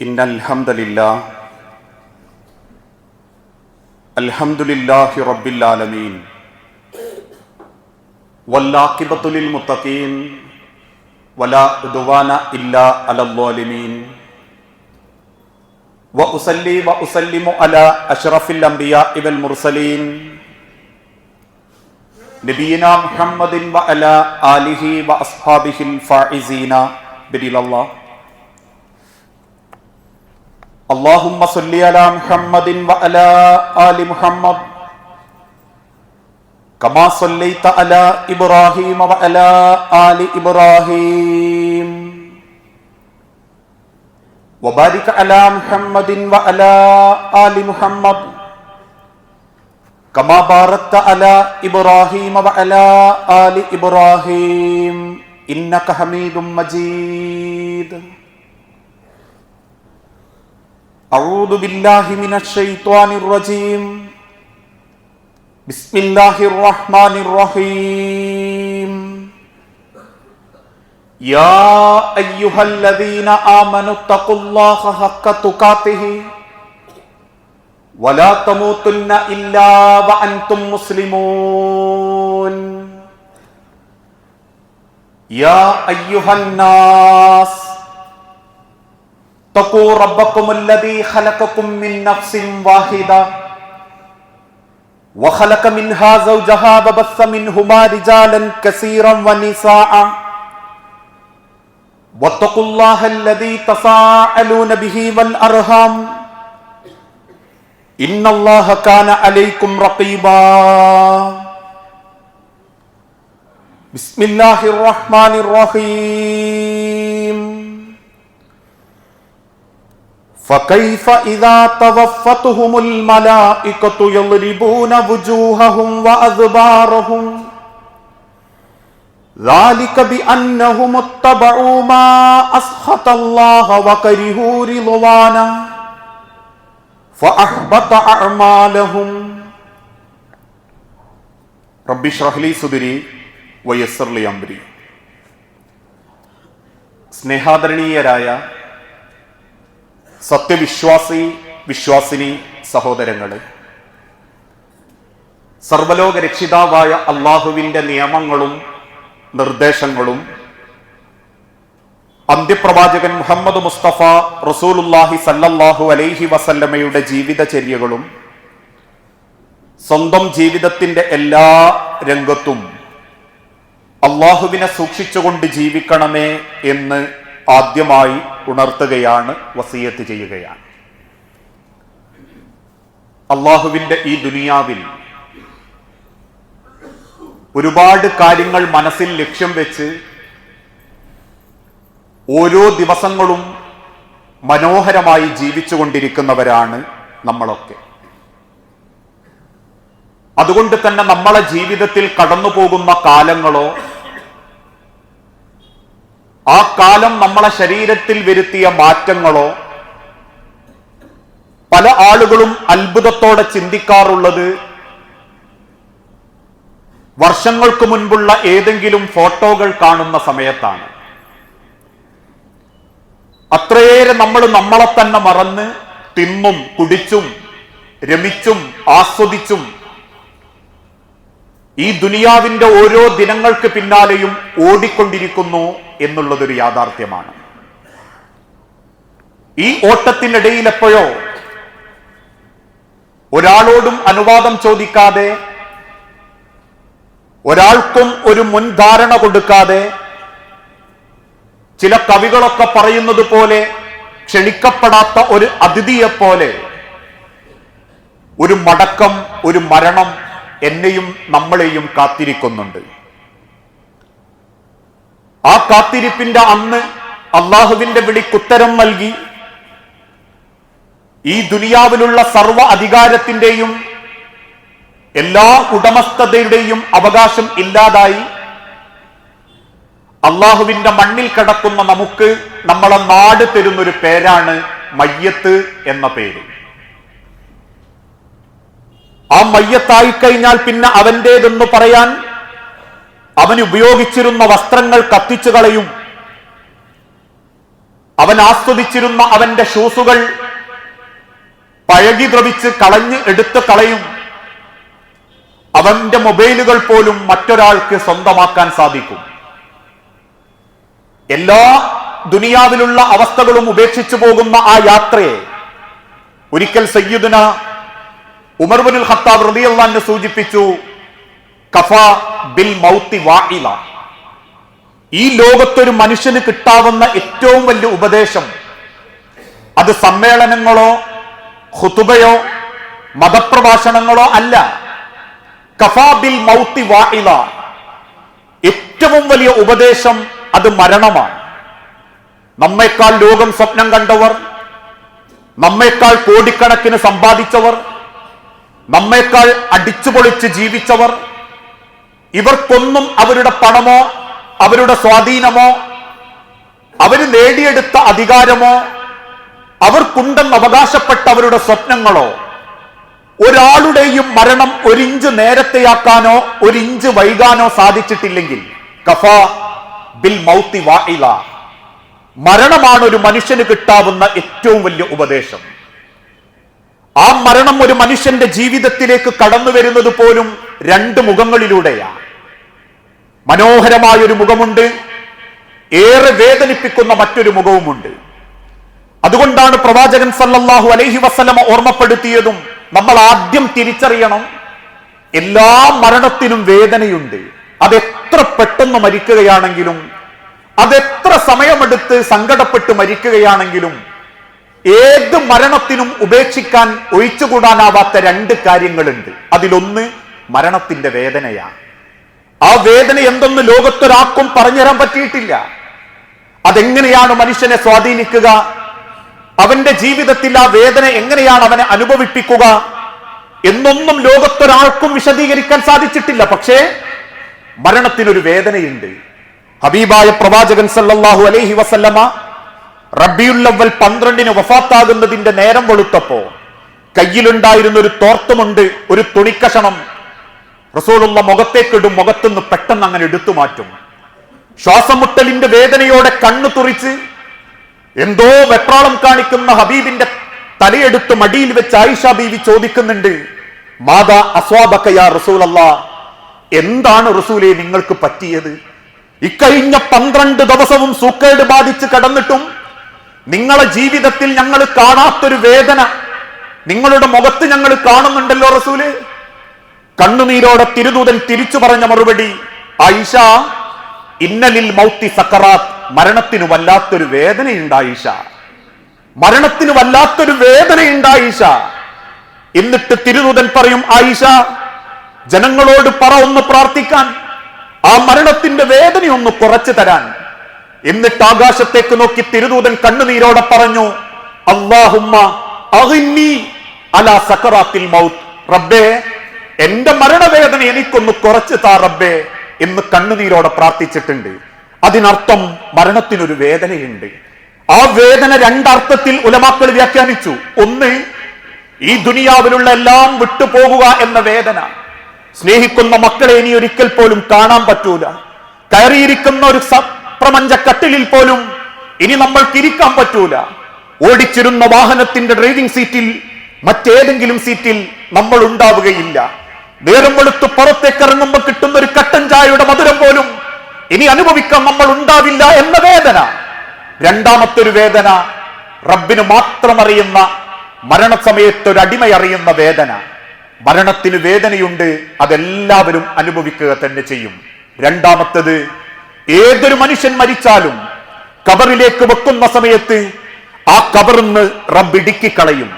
ഇന്നൽ ഹംദലില്ലാഹ് അൽഹംദുലില്ലാഹി റബ്ബിൽ ആലമീൻ വല്ലാഖിബത്തു ലിൽ മുത്തഖീൻ വലാ ഉദ്വാന ഇല്ലാ അലൽ ളാലിമീൻ വഉസല്ലി വഉസല്ലിമു അലാ അഷ്റഫിൽ അംബിയാഇ വൽ മുർസലീൻ നബിയിനാ മുഹമ്മദിൻ വഅലാ ആലിഹി വഅസ്ഹാബിഹിൽ ഫായിസീന ബിരില്ലല്ലാഹ്. اللهم صل على محمد وعلى آل محمد كما صليت على إبراهيم وعلى آل إبراهيم وبارك على محمد وعلى آل محمد كما باركت على إبراهيم وعلى آل إبراهيم إنك حميد مجيد. أعوذ بالله من الشيطان الرجيم. بسم الله الرحمن الرحيم. يا أيها الذين آمنوا اتقوا الله حق تقاته ولا تموتن إلا وأنتم مسلمون. يا أيها الناس اتقوا ربكم الذي خلقكم من نفس واحدة وخلق منها زوجها وبث منهما رجالا كثيرا ونساء واتقوا الله الذي تساءلون به والأرحام إن الله كان عليكم رقيبا. بسم الله الرحمن الرحيم. فكيف إذا توفتهم الملائكة يضربون وجوههم وأدبارهم ذلك بأنهم اتبعوا ما أسخط الله وكرهوا رضوانه فأحبط أعمالهم. رب اشرح لي صدري ويسر لي أمري. സ്നേഹാദരണീയരായ സത്യവിശ്വാസി വിശ്വാസിനി സഹോദരങ്ങളെ, സർവലോക രക്ഷിതാവായ അള്ളാഹുവിൻ്റെ നിയമങ്ങളും നിർദ്ദേശങ്ങളും അന്ത്യപ്രവാചകൻ മുഹമ്മദ് മുസ്തഫ റസൂലുള്ളാഹി സല്ലല്ലാഹു അലൈഹി വസല്ലമയുടെ ജീവിതചര്യകളും സ്വന്തം ജീവിതത്തിൻ്റെ എല്ലാ രംഗത്തും അള്ളാഹുവിനെ സൂക്ഷിച്ചുകൊണ്ട് ജീവിക്കണമേ എന്ന് ആദ്യമായി ഉണർത്തുകയാണ്, വസിയത്ത് ചെയ്യുകയാണ്. അള്ളാഹുവിൻ്റെ ഈ ദുനിയാവിൽ ഒരുപാട് കാര്യങ്ങൾ മനസ്സിൽ ലക്ഷ്യം വെച്ച് ഓരോ ദിവസങ്ങളും മനോഹരമായി ജീവിച്ചുകൊണ്ടിരിക്കുന്നവരാണ് നമ്മളൊക്കെ. അതുകൊണ്ട് തന്നെ നമ്മളെ ജീവിതത്തിൽ കടന്നു പോകുന്ന കാലങ്ങളോ ആ കാലം നമ്മളെ ശരീരത്തിൽ വരുത്തിയ മാറ്റങ്ങളോ പല ആളുകളും അത്ഭുതത്തോടെ ചിന്തിക്കാറുള്ളത് വർഷങ്ങൾക്ക് മുൻപുള്ള ഏതെങ്കിലും ഫോട്ടോകൾ കാണുന്ന സമയത്താണ്. അത്രയേറെ നമ്മൾ നമ്മളെ തന്നെ മറന്ന് തിന്നും കുടിച്ചും രമിച്ചും ആസ്വദിച്ചും ഈ ദുനിയാവിന്റെ ഓരോ ദിനങ്ങൾക്ക് പിന്നാലെയും ഓടിക്കൊണ്ടിരിക്കുന്നു എന്നുള്ളതൊരു യാഥാർത്ഥ്യമാണ്. ഈ ഓട്ടത്തിനിടയിൽ എപ്പോഴോ ഒരാളോടും അനുവാദം ചോദിക്കാതെ, ഒരാൾക്കും ഒരു മുൻധാരണ കൊടുക്കാതെ, ചില കവികളൊക്കെ പറയുന്നത് പോലെ ക്ഷണിക്കപ്പെടാത്ത ഒരു അതിഥിയെപ്പോലെ ഒരു മടക്കം, ഒരു മരണം എന്നെയും നമ്മളെയും കാത്തിരിക്കുന്നുണ്ട്. ആ കാത്തിരിപ്പിന്റെ അന്ന് അള്ളാഹുവിന്റെ വിളിക്കുത്തരം നൽകി ഈ ദുനിയാവിലുള്ള സർവ്വ അധികാരത്തിന്റെയും എല്ലാ ഉടമസ്ഥതയുടെയും അവകാശം ഇല്ലാതായി അള്ളാഹുവിന്റെ മണ്ണിൽ കിടക്കുന്ന നമുക്ക് നമ്മളെ നാട് തരുന്നൊരു പേരാണ് മയ്യത്ത് എന്ന പേര്. ആ മയ്യത്തായി കഴിഞ്ഞാൽ പിന്നെ അവന്റേതെന്ന് പറയാൻ അവൻ ഉപയോഗിച്ചിരുന്ന വസ്ത്രങ്ങൾ കത്തിച്ചു കളയും, അവൻ ആസ്വദിച്ചിരുന്ന അവന്റെ ഷൂസുകൾ പഴകി ദ്രവിച്ച് എടുത്ത് കളയും. അവന്റെ മൊബൈലുകൾ പോലും മറ്റൊരാൾക്ക് സ്വന്തമാക്കാൻ സാധിക്കും. എല്ലാ ദുനിയാവിലുള്ള അവസ്ഥകളും ഉപേക്ഷിച്ചു പോകുന്ന ആ യാത്രയെ ഒരിക്കൽ സയ്യിദുന ഉമർ ഇബ്നുൽ ഖത്താബ് റളിയല്ലാഹു അൻഹു സൂചിപ്പിച്ചു, കഫാ ബിൽ മൗത്തി വാഇല. ഈ ലോകത്തൊരു മനുഷ്യന് കിട്ടാവുന്ന ഏറ്റവും വലിയ ഉപദേശം അത് സമ്മേളനങ്ങളോ ഖുതുബയോ മതപ്രഭാഷണങ്ങളോ അല്ല. കഫാ ബിൽ മൗത്തി വാഇല. ഏറ്റവും വലിയ ഉപദേശം അത് മരണമാണ്. നമ്മേക്കാൾ ലോകം സ്വപ്നം കണ്ടവർ, നമ്മേക്കാൾ കോടിക്കണക്കിന് സമ്പാദിച്ചവർ, നമ്മേക്കാൾ അടിച്ചുപൊളിച്ച് ജീവിച്ചവർ, ഇവർക്കൊന്നും അവരുടെ പണമോ അവരുടെ സ്വാധീനമോ അവര് നേടിയെടുത്ത അധികാരമോ അവർക്കുണ്ടെന്ന് അവകാശപ്പെട്ട അവരുടെ സ്വപ്നങ്ങളോ ഒരാളുടെയും മരണം ഒരിഞ്ച് നേരത്തെയാക്കാനോ ഒരിഞ്ച് വൈകാനോ സാധിച്ചിട്ടില്ലെങ്കിൽ കഫാ ബിൽ മൗത്തി വാഇല. മരണമാണ് ഒരു മനുഷ്യന് കിട്ടാവുന്ന ഏറ്റവും വലിയ ഉപദേശം. ആ മരണം ഒരു മനുഷ്യന്റെ ജീവിതത്തിലേക്ക് കടന്നു വരുന്നത് പോലും രണ്ട് മുഖങ്ങളിലൂടെയാണ്. മനോഹരമായൊരു മുഖമുണ്ട്, ഏറെ വേദനിപ്പിക്കുന്ന മറ്റൊരു മുഖവുമുണ്ട്. അതുകൊണ്ടാണ് പ്രവാചകൻ സല്ലല്ലാഹു അലൈഹി വസല്ലമ ഓർമ്മപ്പെടുത്തിയതും നമ്മൾ ആദ്യം തിരിച്ചറിയണം, എല്ലാ മരണത്തിനും വേദനയുണ്ട്. അതെത്ര പെട്ടെന്ന് മരിക്കുകയാണെങ്കിലും, അതെത്ര സമയമെടുത്ത് സങ്കടപ്പെട്ട് മരിക്കുകയാണെങ്കിലും, ഏത് മരണത്തിനും ഉപേക്ഷിക്കാൻ ഒഴിച്ചുകൂടാനാവാത്ത രണ്ട് കാര്യങ്ങളുണ്ട്. അതിലൊന്ന് മരണത്തിന്റെ വേദനയാണ്. ആ വേദന എന്തെന്ന് ലോകത്തൊരാൾക്കും പറഞ്ഞുതരാൻ പറ്റിയിട്ടില്ല. അതെങ്ങനെയാണ് മനുഷ്യനെ സ്വാധീനിക്കുക, അവന്റെ ജീവിതത്തിൽ ആ വേദന എങ്ങനെയാണ് അവനെ അനുഭവിപ്പിക്കുക എന്നൊന്നും ലോകത്തൊരാൾക്കും വിശദീകരിക്കാൻ സാധിച്ചിട്ടില്ല. പക്ഷേ മരണത്തിനൊരു വേദനയുണ്ട്. ഹബീബായ പ്രവാചകൻ സല്ലല്ലാഹു അലൈഹി വസല്ലമ റബീഉൽ അവ്വൽ 12 വഫാത്താകുന്നതിന്റെ നേരം വെളുത്തപ്പോ കയ്യിലുണ്ടായിരുന്ന ഒരു തോർത്തുമുണ്ട്, ഒരു തുണിക്കഷണം റസൂലുള്ള മുഖത്തേക്കിടും. മുഖത്തുനിന്ന് പെട്ടെന്ന് അങ്ങനെ എടുത്തു മാറ്റും. ശ്വാസം മുട്ടലിന്റെ വേദനയോടെ കണ്ണു തുറിച്ച് എന്തോ വെപ്രാളം കാണിക്കുന്ന ഹബീബിന്റെ തലയെടുത്ത് മടിയിൽ വെച്ച് ആയിഷ ബീവി ചോദിക്കുന്നുണ്ട്, മാതാ അസ്വാബക യാ റസൂലല്ലാഹ്, എന്താണ് റസൂലേ നിങ്ങൾക്ക് പറ്റിയത്? ഇക്കഴിഞ്ഞ 12 ദിവസവും സൂക്കേട് ബാധിച്ച് കടന്നിട്ടും നിങ്ങളെ ജീവിതത്തിൽ ഞങ്ങൾ കാണാത്തൊരു വേദന നിങ്ങളുടെ മുഖത്ത് ഞങ്ങൾ കാണുന്നുണ്ടല്ലോ റസൂലേ. കണ്ണുനീരോടെ തിരുദൂതൻ തിരിച്ചു പറഞ്ഞ മറുപടി, ആയിഷ, ഇന്നലിൽ മൗത്തി സക്കറാത്ത്, മരണത്തിന് വല്ലാത്തൊരു വേദനയുണ്ട് ആയിഷ, മരണത്തിന് വല്ലാത്തൊരു വേദനയുണ്ട് ആയിഷ. എന്നിട്ട് തിരുദൂതൻ പറയും, ആയിഷ, ജനങ്ങളോട് പറ ഒന്ന് പ്രാർത്ഥിക്കാൻ, ആ മരണത്തിന്റെ വേദനയൊന്ന് കുറച്ചു തരാൻ. എന്നിട്ട് ആകാശത്തേക്ക് നോക്കി തിരുദൂതൻ കണ്ണുനീരോടെ പറഞ്ഞു, അല്ലാഹുമ്മ അഗ്നി അലാ സക്കറാത്തിൽ മൗത്ത്, റബ്ബേ എന്റെ മരണവേദന എനിക്കൊന്ന് കുറച്ചു താ റബ്ബേ എന്ന് കണ്ണുനീരോടെ പ്രാർത്ഥിച്ചിട്ടുണ്ട്. അതിനർത്ഥം മരണത്തിനൊരു വേദനയുണ്ട്. ആ വേദന രണ്ടർത്ഥത്തിൽ ഉലമാക്കൾ വ്യാഖ്യാനിച്ചു. ഒന്ന്, ഈ ദുനിയാവിലുള്ള എല്ലാം വിട്ടുപോകുക എന്ന വേദന. സ്നേഹിക്കുന്ന മക്കളെ ഇനി ഒരിക്കൽ പോലും കാണാൻ പറ്റൂല. കയറിയിരിക്കുന്ന ഒരു പ്രപഞ്ച കട്ടിലിൽ പോലും ഇനി നമ്മൾക്ക് ഇരിക്കാൻ പറ്റൂല. ഓടിച്ചിരുന്ന വാഹനത്തിന്റെ ഡ്രൈവിംഗ് സീറ്റിൽ മറ്റേതെങ്കിലും സീറ്റിൽ നമ്മൾ ഉണ്ടാവുകയില്ല. നേരം വെളുത്ത് പുറത്തേക്ക് ഇറങ്ങുമ്പോൾ കിട്ടുന്ന ഒരു കട്ടൻ ചായയുടെ മധുരം പോലും ഇനി അനുഭവിക്കാൻ നമ്മൾ ഉണ്ടാവില്ല എന്ന വേദന. രണ്ടാമത്തെ ഒരു വേദന, റബ്ബിന് മാത്രം അറിയുന്ന മരണസമയത്ത് ഒരു അടിമ അറിയുന്ന വേദന. മരണത്തിന് വേദനയുണ്ട്, അതെല്ലാവരും അനുഭവിക്കുക തന്നെ ചെയ്യും. രണ്ടാമത്തത്, ഏതൊരു മനുഷ്യൻ മരിച്ചാലും കബറിലേക്ക് വെക്കുന്ന സമയത്ത് ആ കബറിന്ന് റബ്ബ് ഇടുക്കിക്കളയും.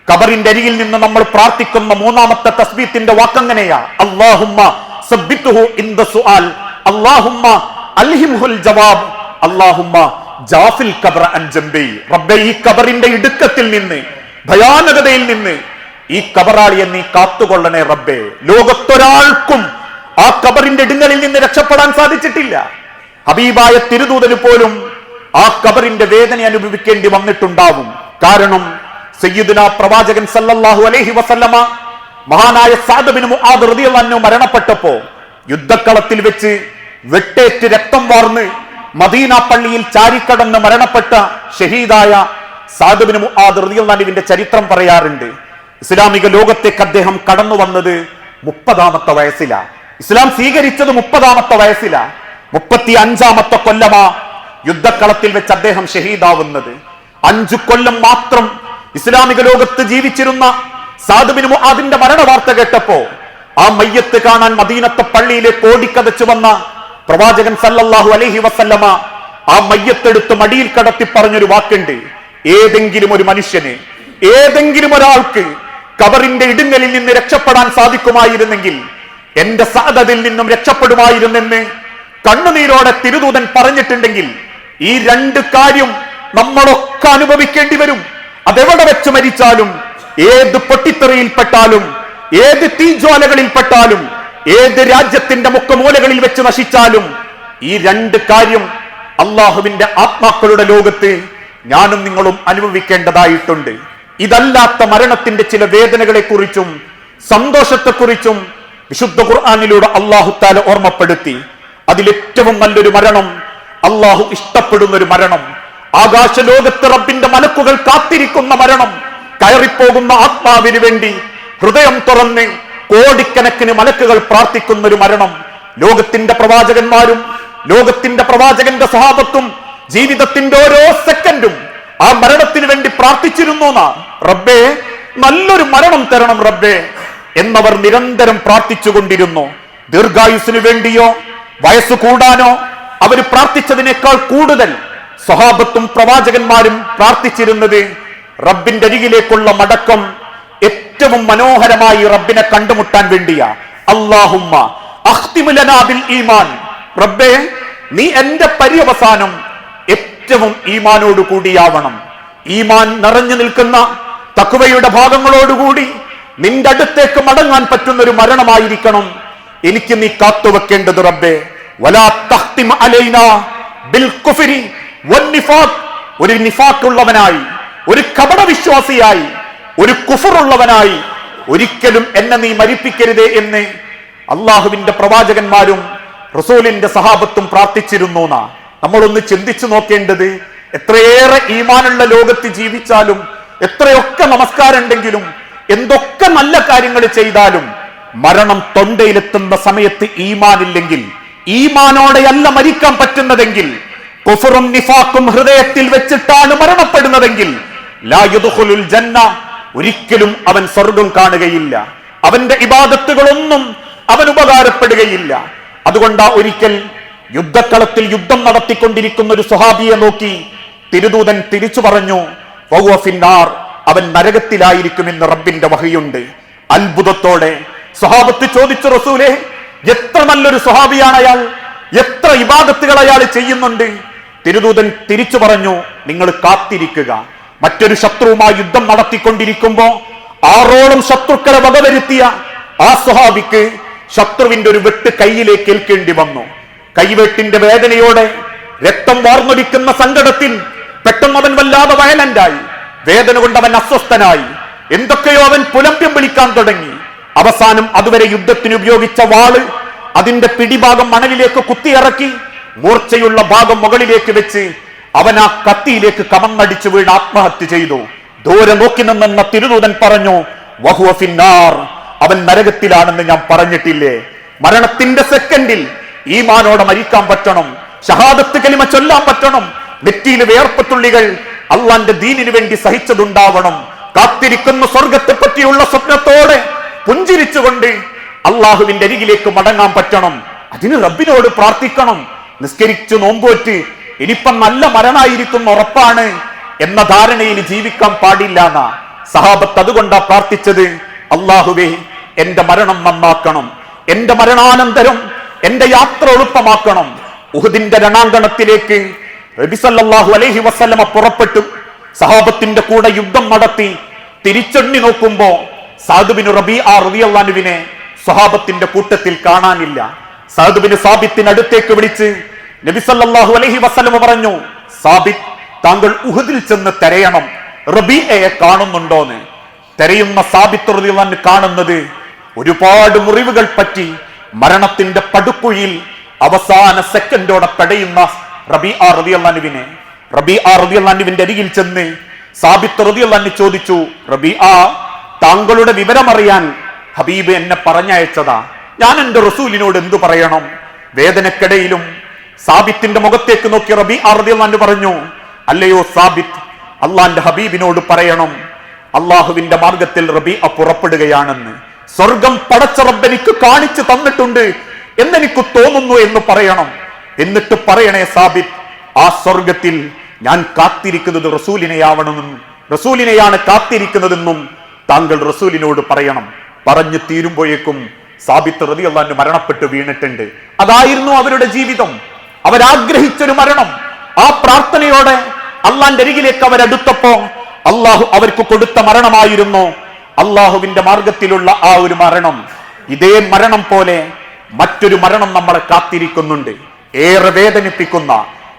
കബറിന്റെ അരികിൽ നിന്ന് നമ്മൾ പ്രാർത്ഥിക്കുന്ന മൂന്നാമത്തെ തസ്ബീത്തിന്റെ വാക്കങ്ങനെയാ, അല്ലാഹുമ്മ സബ്ബിത്ഹു ഇൻദ സുആൽ, അല്ലാഹുമ്മ അൽഹിംഹുൽ ജവാബ്, അല്ലാഹുമ്മ ജാഫിൽ ഖബ്റ അൻ ജംബി. റബ്ബേ, ഈ കബറിന്റെ ഇടുക്കത്തിൽ നിന്ന്, ഭയാനകതയിൽ നിന്ന് ഈ കബറാളിയെ നീ കാത്തുകൊള്ളണേ റബ്ബേ. ലോകത്തൊരാൾക്കും ആ കബറിന്റെ ഇടുങ്ങളിൽ നിന്ന് രക്ഷപ്പെടാൻ സാധിച്ചിട്ടില്ല. ഹബീബായ തിരുദൂതന് പോലും ആ കബറിന്റെ വേദന അനുഭവിക്കേണ്ടി വന്നിട്ടുണ്ടാവും. കാരണം സയ്യിദുനാ പ്രവാചകൻ സല്ലല്ലാഹു അലൈഹി വസല്ലമ മഹാനായ സഅദ് ബിൻ മുആദ് റളിയല്ലാഹു അൻഹു മരണപ്പെട്ടപ്പോ യുദ്ധക്കളത്തിൽ വെച്ച് വെട്ടേറ്റ് രക്തം വാർന്ന് മദീന പള്ളിയിൽ ചാരിക്കടന്ന് മരണപ്പെട്ട ഷഹീദായ സഅദ് ബിൻ മുആദ് റളിയല്ലാഹു അൻഹുവിന്റെ ചരിത്രം പറയാറുണ്ട്. ഇസ്ലാമിക ലോകത്തേക്ക് അദ്ദേഹം കടന്നു വന്നത് 30ാമത്തെ വയസ്സിലാ. ഇസ്ലാം സ്വീകരിച്ചത് 30ാമത്തെ വയസ്സിലാ. 35ാമത്തെ കൊല്ലമാ യുദ്ധക്കളത്തിൽ വെച്ച് അദ്ദേഹം ഷഹീദാവുന്നത്. 5 കൊല്ലം മാത്രം ഇസ്ലാമിക ലോകത്ത് ജീവിച്ചിരുന്ന സഅദ് ബിൻ മുആദിന്റെ മരണവാർത്ത കേട്ടപ്പോ ആ മയ്യത്ത് കാണാൻ മദീനത്തെ പള്ളിയിലേക്ക് ഓടിക്കതച്ചു വന്ന പ്രവാചകൻ സല്ലല്ലാഹു അലൈഹി വസല്ലമ ആ മയ്യത്തെടുത്ത് മടിയിൽ കടത്തി പറഞ്ഞൊരു വാക്കുണ്ട്: ഏതെങ്കിലും ഒരു മനുഷ്യന്, ഏതെങ്കിലും ഒരാൾക്ക് ഖബറിന്റെ ഇടുങ്ങലിൽ നിന്ന് രക്ഷപ്പെടാൻ സാധിക്കുമായിരുന്നെങ്കിൽ എന്റെ സഅദ് അതിൽ നിന്നും രക്ഷപ്പെടുമായിരുന്നെന്ന് കണ്ണുനീരോടെ തിരുദൂതൻ പറഞ്ഞിട്ടുണ്ടെങ്കിൽ ഈ 2 കാര്യം നമ്മളൊക്കെ അനുഭവിക്കേണ്ടി വരും. അതെവിടെ വെച്ച് മരിച്ചാലും, ഏത് പൊട്ടിത്തെറിയിൽപ്പെട്ടാലും, ഏത് തീജ്വാലകളിൽപ്പെട്ടാലും, ഏത് രാജ്യത്തിന്റെ മുക്കമൂലകളിൽ വെച്ച് നശിച്ചാലും ഈ 2 കാര്യം അള്ളാഹുവിന്റെ ആത്മാക്കളുടെ ലോകത്ത് ഞാനും നിങ്ങളും അനുഭവിക്കേണ്ടതായിട്ടുണ്ട്. ഇതല്ലാത്ത മരണത്തിന്റെ ചില വേദനകളെ കുറിച്ചും സന്തോഷത്തെക്കുറിച്ചും വിശുദ്ധ ഖുർആനിലൂടെ അല്ലാഹു തആല ഓർമ്മപ്പെടുത്തി. അതിലേറ്റവും നല്ലൊരു മരണം, അള്ളാഹു ഇഷ്ടപ്പെടുന്ന ഒരു മരണം, ആകാശ ലോകത്ത് റബ്ബിന്റെ മലക്കുകൾ കാത്തിരിക്കുന്ന മരണം, കയറിപ്പോകുന്ന ആത്മാവിന് വേണ്ടി ഹൃദയം തുറന്ന് കോടിക്കണക്കിന് മലക്കുകൾ പ്രാർത്ഥിക്കുന്ന ഒരു മരണം. ലോകത്തിന്റെ പ്രവാചകന്മാരും ലോകത്തിന്റെ പ്രവാചകന്റെ സ്വഹാബത്തും ജീവിതത്തിന്റെ ഓരോ സെക്കൻഡും ആ മരണത്തിന് വേണ്ടി പ്രാർത്ഥിച്ചിരുന്നു. റബ്ബേ, നല്ലൊരു മരണം തരണം റബ്ബേ എന്നവർ നിരന്തരം പ്രാർത്ഥിച്ചുകൊണ്ടിരുന്നു. ദീർഘായുസിനു വേണ്ടിയോ വയസ്സു കൂടാനോ അവർ പ്രാർത്ഥിച്ചതിനേക്കാൾ കൂടുതൽ സ്വഹാബത്തും പ്രവാചകന്മാരും പ്രാർത്ഥിച്ചിരുന്നത് റബ്ബിന്റെ അരികിലേക്കുള്ള മടക്കം ഏറ്റവും മനോഹരമായി റബ്ബിനെ കണ്ടുമുട്ടാൻ വേണ്ടിയാ. അല്ലാഹുമ്മ അഖ്തിമ് ലനാ ബിൽ ഈമാൻ, റബ്ബേ നീ എന്റെ പര്യവസാനം ഏറ്റവും ഈമാനോട് കൂടിയാവണം. ഈമാൻ നിറഞ്ഞു നിൽക്കുന്ന തഖ്വയുടെ ഭാഗങ്ങളോടുകൂടി നിന്റെ അടുത്തേക്ക് മടങ്ങാൻ പറ്റുന്ന ഒരു മരണമായിരിക്കണം എനിക്ക് നീ കാത്തുവെക്കേണ്ടത് റബ്ബേ. വലാ തഖ്തിം അലൈനാ ബിൽ കുഫ്രി വൻ നിഫാഖ്, ഒരു നിഫാഖുള്ളവനായി, ഒരു കപട വിശ്വാസിയായി, ഒരു കുഫറുള്ളവനായി ഒരിക്കലും എന്നെ നീ മരിപ്പിക്കരുതേ എന്ന് അള്ളാഹുവിന്റെ പ്രവാചകന്മാരും റസൂലിന്റെ സഹാബത്തും പ്രാർത്ഥിച്ചിരുന്നു. നമ്മളൊന്ന് ചിന്തിച്ചു നോക്കേണ്ടത്, എത്രയേറെ ഈമാനുള്ള ലോകത്ത് ജീവിച്ചാലും, എത്രയൊക്കെ നമസ്കാരം ഉണ്ടെങ്കിലും, എന്തൊക്കെ നല്ല കാര്യങ്ങൾ ചെയ്താലും മരണം തൊണ്ടയിലെത്തുന്ന സമയത്ത് ഈമാനില്ലെങ്കിൽ, ഈമാനോടെയല്ല മരിക്കാൻ പറ്റുന്നതെങ്കിൽ, കുഫറും നിഫാഖും ഹൃദയത്തിൽ വെച്ചിട്ടാണ് മരണപ്പെടുന്നതെങ്കിൽ ലാ യദ്ഖുലുൽ ജന്ന, ഒരിക്കലും അവൻ സ്വർഗം കാണുകയില്ല. അവന്റെ ഇബാദത്തുകളൊന്നും അവൻ ഉപകാരപ്പെടുകയില്ല. അതുകൊണ്ടാ ഒരിക്കൽ യുദ്ധക്കളത്തിൽ യുദ്ധം നടത്തിക്കൊണ്ടിരിക്കുന്ന ഒരു സ്വഹാബിയെ നോക്കി തിരുദൂതൻ തിരിച്ചു പറഞ്ഞു, വഹുവ ഫിന്നാർ, അവൻ നരകത്തിലായിരിക്കുമെന്ന് റബ്ബിന്റെ വഹയുണ്ട്. അത്ഭുതത്തോടെ സ്വഹാബത്ത് ചോദിച്ചു, റസൂലേ, എത്ര നല്ലൊരു സ്വഹാബിയാണ് അയാൾ, എത്ര ഇബാദത്തുകൾ അയാൾ ചെയ്യുന്നുണ്ട്. തിരുദൂതൻ തിരിച്ചു പറഞ്ഞു, നിങ്ങൾ കാത്തിരിക്കുക. മറ്റൊരു ശത്രുവുമായി യുദ്ധം നടത്തിക്കൊണ്ടിരിക്കുമ്പോ 6ഓളം ശത്രുക്കളെ വകവരുത്തിയ ആ സ്വഹാബിക്ക് ശത്രുവിന്റെ ഒരു വെട്ട് കൈയിലേക്ക് ഏൽക്കേണ്ടി വന്നു. കൈവെട്ടിന്റെ വേദനയോടെ രക്തം വാർന്നൊലിക്കുന്ന സങ്കടത്തിൽ പെട്ടെന്ന് അവൻ വല്ലാതെ വയലന്റായി. വേദന കൊണ്ട് അവൻ അസ്വസ്ഥനായി. എന്തൊക്കെയോ അവൻ പുലമ്പ്യം വിളിക്കാൻ തുടങ്ങി. അവസാനം അതുവരെ യുദ്ധത്തിന് ഉപയോഗിച്ച വാള് അതിന്റെ പിടിഭാഗം മണലിലേക്ക് കുത്തിയിറക്കി മൂർച്ചയുള്ള ഭാഗം മുകളിലേക്ക് വെച്ച് അവൻ ആ കത്തിയിലേക്ക് കമന്നടിച്ചു വീണ് ആത്മഹത്യ ചെയ്തു. ദൂരെ നോക്കി നിന്നെന്ന തിരുദൂതൻ പറഞ്ഞു, വഹുവ ഫിന്നാർ, അവൻ നരകത്തിലാണെന്ന് ഞാൻ പറഞ്ഞിട്ടില്ലേ? മരണത്തിന്റെ സെക്കൻഡിൽ ഈമാനോടെ മരിക്കാൻ പറ്റണം, ഷഹാദത്ത് കലിമ ചൊല്ലാൻ പറ്റണം, നെറ്റിയിലെ വേർപ്പത്തുള്ളികൾ അള്ളാന്റെ ദീനിനു വേണ്ടി സഹിച്ചതുണ്ടാവണം, കാത്തിരിക്കുന്ന സ്വർഗത്തെ പറ്റിയുള്ള സ്വപ്നത്തോടെ പുഞ്ചിരിച്ചുകൊണ്ട് അള്ളാഹുവിന്റെ അരികിലേക്ക് മടങ്ങാൻ പറ്റണം. അതിന് റബ്ബിനോട് പ്രാർത്ഥിക്കണം. നിസ്കരിച്ചു നോമ്പോറ്റ് ഇനിയിപ്പം നല്ല മരണായിരിക്കും ഉറപ്പാണ് എന്ന ധാരണയിൽ ജീവിക്കാൻ പാടില്ല എന്നാ സഹാബത്ത്. അതുകൊണ്ടാ പ്രാർത്ഥിച്ചത്, അള്ളാഹുവേ എന്റെ മരണം നന്നാക്കണം, എന്റെ മരണാനന്തരം എന്റെ യാത്ര എളുപ്പമാക്കണം. ഉഹുദിന്റെ രണാങ്കണത്തിലേക്ക് നബി സല്ലല്ലാഹു അലൈഹി വസല്ലമ പുറപ്പെട്ടു. സഹാബത്തിന്റെ കൂടെ യുദ്ധം നടത്തി തിരിച്ചെണ്ണി നോക്കുമ്പോ സഅദ് ബിൻ റബീഅ റളിയല്ലാഹു അൻഹുവിനെ സഹാബത്തിന്റെ കൂട്ടത്തിൽ കാണാനില്ല. സഅദ് ബിൻ സാബിത്തിന് അടുത്തേക്ക് വിളിച്ച് നബി സല്ലല്ലാഹു അലൈഹി വസല്ലമ പറഞ്ഞു, സാബിത്ത്, താങ്കൾ ഉഹുദിൽ ചെന്ന് തെരയണം, റബീഅയെ കാണുന്നുണ്ടോന്ന്. തെരയുന്ന സാബിത്ത് റളിയല്ലാഹു അൻഹു കാണുന്നത് ഒരുപാട് മുറിവുകൾ പറ്റി മരണത്തിന്റെ പടുക്കുഴിയിൽ അവസാന സെക്കൻഡോടെ പെടയുന്ന റബീഅ റളിയല്ലാഹു അൻഹുവിന്റെ അരികിൽ ചെന്ന് സാബിത്ത് റളിയല്ലാഹു അൻഹു ചോദിച്ചു, റബീഅ, താങ്കളുടെ വിവരമറിയാൻ ഹബീബ് എന്നെ പറഞ്ഞയച്ചതാ, ഞാൻ എന്റെ റസൂലിനോട് എന്തു പറയണം? വേദനക്കിടയിലും സാബിത്തിന്റെ മുഖത്തേക്ക് നോക്കി റബീഅ റളിയല്ലാഹു അൻഹു പറഞ്ഞു, അല്ലയോ സാബിത്ത്, അള്ളാന്റെ ഹബീബിനോട് പറയണം, അള്ളാഹുവിന്റെ മാർഗത്തിൽ റബീഅ പുറപ്പെടുകയാണെന്ന്. സ്വർഗം പടച്ച റബ്ബ് എനിക്ക് കാണിച്ചു തന്നിട്ടുണ്ട് എന്നെനിക്ക് തോന്നുന്നു എന്ന് പറയണം. എന്നിട്ട് പറയണേ സാബിത്ത്, ആ സ്വർഗത്തിൽ ഞാൻ കാത്തിരിക്കുന്നത് റസൂലിനെയാണ് കാത്തിരിക്കുന്നതെന്നും താങ്കൾ റസൂലിനോട് പറയണം. പറഞ്ഞു തീരുമ്പോഴേക്കും സാബിത്ത് റളിയല്ലാഹു അൻഹു മരണപ്പെട്ടു വീണിട്ടുണ്ട്. അതായിരുന്നു അവരുടെ ജീവിതം. അവരാഗ്രഹിച്ചൊരു മരണം. ആ പ്രാർത്ഥനയോടെ അള്ളാന്റെ അരികിലേക്ക് അവരടുത്തപ്പോ അള്ളാഹു അവർക്ക് കൊടുത്ത മരണമായിരുന്നു അള്ളാഹുവിന്റെ മാർഗത്തിലുള്ള ആ ഒരു മരണം. ഇതേ മരണം പോലെ മറ്റൊരു മരണം നമ്മളെ കാത്തിരിക്കുന്നുണ്ട്. ഏറെ വേദനിപ്പിക്കുന്ന,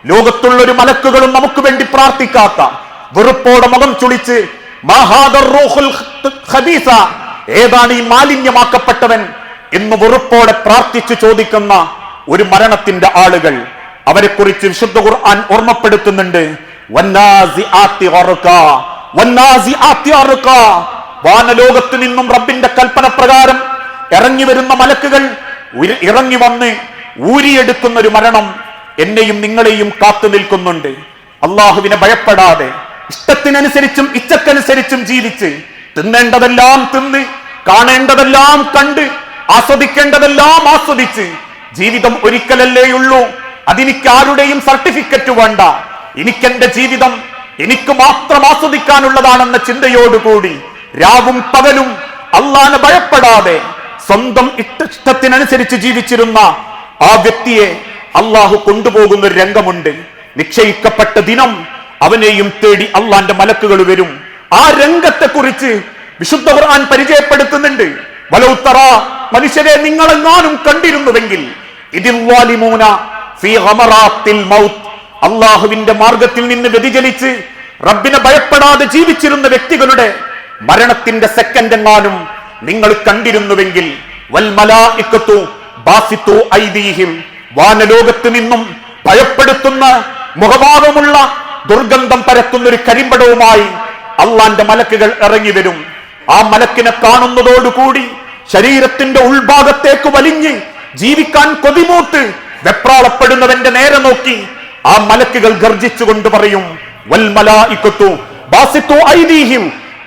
ലോകത്തുള്ളൊരു മലക്കുകളും നമുക്ക് വേണ്ടി പ്രാർത്ഥിക്കാത്ത, വെറുപ്പോടെ മുഖം ചുളിച്ച് ഏതാണ് ഈ മാലിന്യമാക്കപ്പെട്ടവൻ എന്ന് വെറുപ്പോടെ പ്രാർത്ഥിച്ചു ചോദിക്കുന്ന ഒരു മരണത്തിന്റെ ആളുകൾ, അവരെ കുറിച്ച് വിശുദ്ധ ഖുർആൻ ഓർമ്മപ്പെടുത്തുന്നുണ്ട്. വാനലോകത്ത് നിന്നും റബ്ബിന്റെ കൽപ്പന പ്രകാരം ഇറങ്ങി വരുന്ന മലക്കുകൾ ഇറങ്ങി വന്ന് ഊരിയെടുക്കുന്ന ഒരു മരണം എന്നെയും നിങ്ങളെയും കാത്തു നിൽക്കുന്നുണ്ട്. അള്ളാഹുവിനെ ഭയപ്പെടാതെ ഇഷ്ടത്തിനനുസരിച്ചും ഇച്ഛക്കനുസരിച്ചും ജീവിച്ച് തിന്നേണ്ടതെല്ലാം തിന്ന്, കാണേണ്ടതെല്ലാം കണ്ട്, ആസ്വദിക്കേണ്ടതെല്ലാം ആസ്വദിച്ച്, ജീവിതം ഒരിക്കലല്ലേയുള്ളൂ, അതെനിക്ക് ആരുടെയും സർട്ടിഫിക്കറ്റ് വേണ്ട, എനിക്കെന്റെ ജീവിതം എനിക്ക് മാത്രം ആസ്വദിക്കാനുള്ളതാണെന്ന ചിന്തയോടുകൂടി രാവും പകലും അള്ളാനെ ഭയപ്പെടാതെ സ്വന്തം ഇഷ്ടത്തിനനുസരിച്ച് ജീവിച്ചിരുന്ന ആ വ്യക്തിയെ അള്ളാഹു കൊണ്ടുപോകുന്ന ഒരു രംഗമുണ്ട്. നിശ്ചയിക്കപ്പെട്ട ദിനം അവനെയും തേടി അള്ളാന്റെ മലക്കുകൾ വരും. ആ രംഗത്തെ കുറിച്ച് വിശുദ്ധ ഖുർആൻ പരിചയപ്പെടുത്തുന്നുണ്ട്. വലൗ തറാ, മനുഷ്യരെ നിങ്ങളെങ്ങാനും കണ്ടിരുന്നുവെങ്കിൽ, ഇതിൽ വാലിമൂന ഫീ ഗമറാത്തിൽ മൗത്ത്, അള്ളാഹുവിന്റെ മാർഗത്തിൽ നിന്ന് വ്യതിചലിച്ച് റബ്ബിനെ ഭയപ്പെടാതെ ജീവിച്ചിരുന്ന വ്യക്തികളുടെ മരണത്തിന്റെ സെക്കൻഡ് എങ്ങാനും നിങ്ങൾ കണ്ടിരുന്നുവെങ്കിൽ, വൽ മലായികത്തു ബാസിത്തു ഐദീഹിം, വാനലോകത്ത് നിന്നും ഭയപ്പെടുത്തുന്ന മുഖഭാവമുള്ള ദുർഗന്ധം പരത്തുന്ന ഒരു കരിമ്പടവുമായി അള്ളാന്റെ മലക്കുകൾ ഇറങ്ങി വരും. ആ മലക്കിനെ കാണുന്നതോടുകൂടി ശരീരത്തിന്റെ ഉൾഭാഗത്തേക്ക് വലിഞ്ഞ് ജീവിക്കാൻ കൊതിമൂത്ത് വെപ്രാളപ്പെടുന്നവന്റെ നേരെ നോക്കി ആ മലക്കുകൾ ഗർജിച്ചുകൊണ്ട് പറയും, വൽ മലായികത്തു ബാസിത്തു ഐദീഹിം